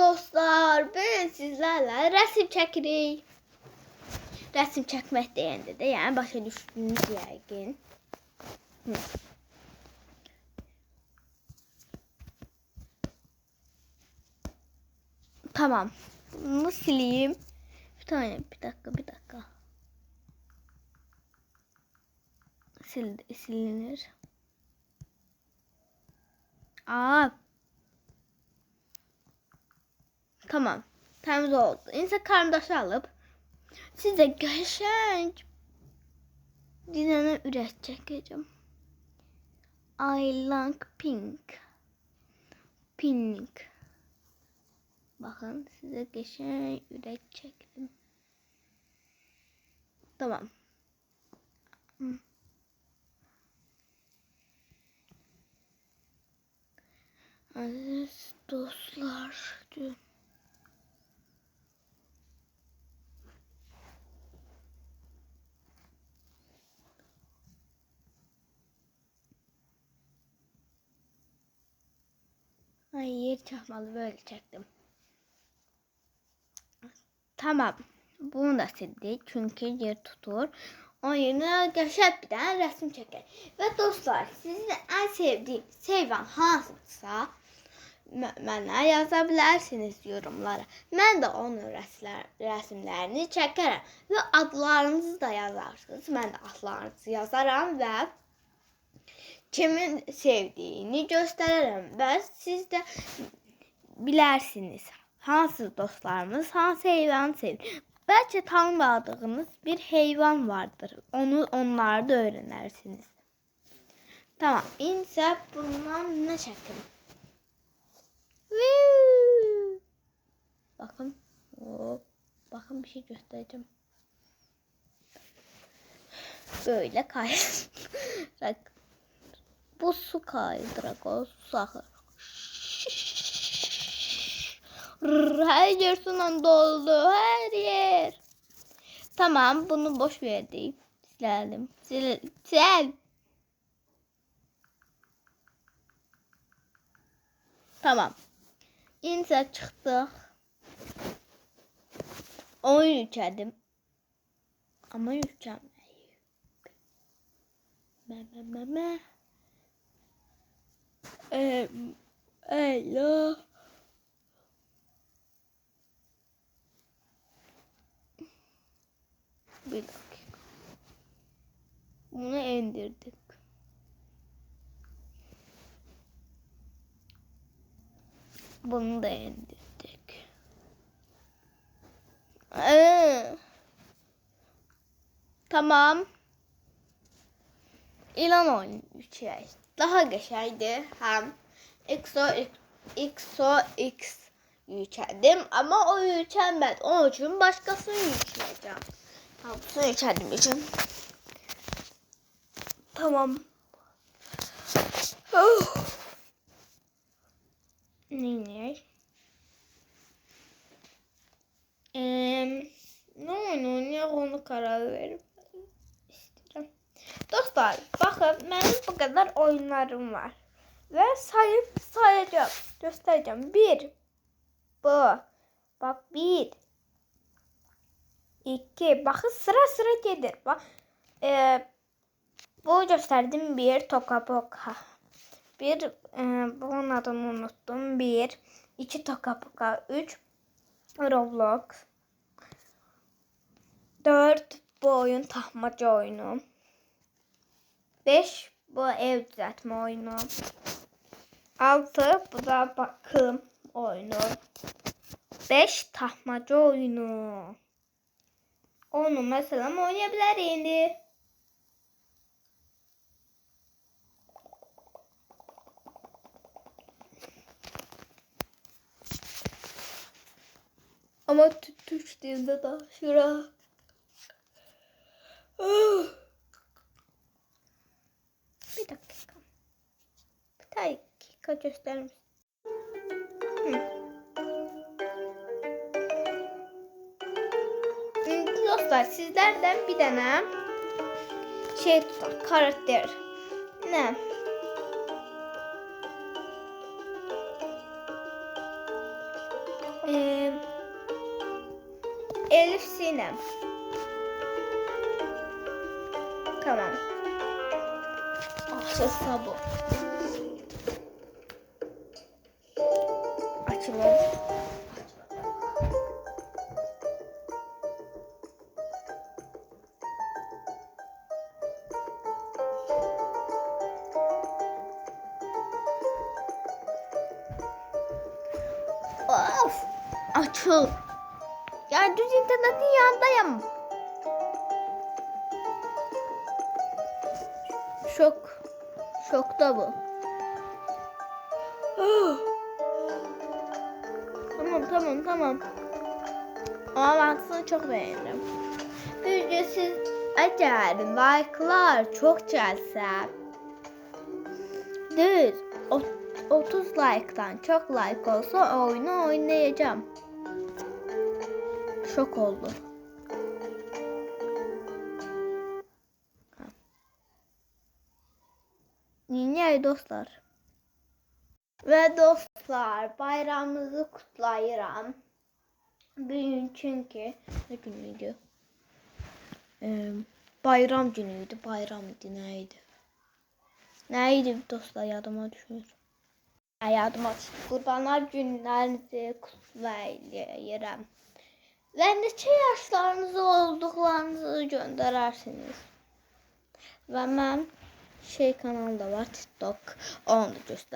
dostlar, ben sizlerle resim çekirik. Resim çekmek deyəndə də, yəni başa düşdünüz yəqin. Tamam. Bunu sileyim. Bir dakika. Silinir. Tamam. Temiz oldu. İnsan karandaşı alıp size geçen dinlenen ürək çəkəcəm. I like pink. Pink. Bakın size geçen ürək çektim. Tamam. Aziz dostlar. Ay, yer çakmalı böyle çektim. Tamam. Bunu da sildik çünkü yer tutur. Onun yerine geçip bir tane resim çeker. Ve dostlar, sizin en sevdiğiniz hayvan hansısa mənə yaza bilərsiniz yorumlara. Mən də onun rəsmlərini çəkərəm və adlarınızı da yazarsınız. Mən də adlarınızı yazaram və kimin sevdiyini göstərərəm və siz də bilərsiniz hansı dostlarımız hansı heyvanı sevir. Bəlkə tanımadığınız bir heyvan vardır. Onları da öyrənərsiniz. Tamam. İnsə bundan nə çəkim? Bakın. Bakın bir şey göstereceğim. Böyle kaydırak. Bu su kaydırak. O su akar. Her yer sunan doldu. Her yer. Tamam. Bunu boş verdim. Silelim. Sil. Tamam. İnse çıktık. Oyun yükledim. Ama yüklemeyi. Alo. Bir dakika. Bunu indirdik. Bunu da indirdik. Tamam. İlan oyunu şey. Daha geçerdi. Hem XOX yükledim ama o yüklenmedi. Onun için başkasını yükleyeceğim. Bunu yükledim için. Tamam. Ne? Ne oynuyor onu karar verip isteyeceğim. Dostlar bakın benim bu kadar oyunlarım var. Ve sayacağım. Göstereceğim. Bu. Bak 1 2. Bakın sıra gelir. Bak. Bu gösterdim 1 Toka Boka. Bunun adını unuttum. 1 2 Toka Boka. 3 Roblox. 4 bu oyun tahmaca oyunu. 5 bu ev düzeltme oyunu. 6 bu da bakım oyunu. 5 tahmaca oyunu. Onu mesela oynayabilir indi. Ama düştüğümde daha şura. Bir dakika gösterir misin? Dostlar sizlerden bir tane şey tutar, karakter. Ne? Elif Sinem. Tamam. Açılsa bu. Açılır. Of! Açıl. Ya düz internetin yanındayım. Şok. Şokta bu. Tamam. Ama ben sizi çok beğendim. Böylece siz eğer like'lar çok gelse düz 30 like'tan çok like olsa oyunu oynayacağım. Şok oldu. Niye dostlar? Ve dostlar bayramınızı kutlayıram. Bugün çünkü ne günüydü? Bayram günüydü. Neydi? Neydi dostlar yadıma düşmüyor. Yadıma düşmüyor. Kurbanlar günlerinizi kutlayıram. Ve neçə yaşlarınız olduqlarınızı göndərersiniz. Ve ben kanalda var TikTok. Onu da göstər.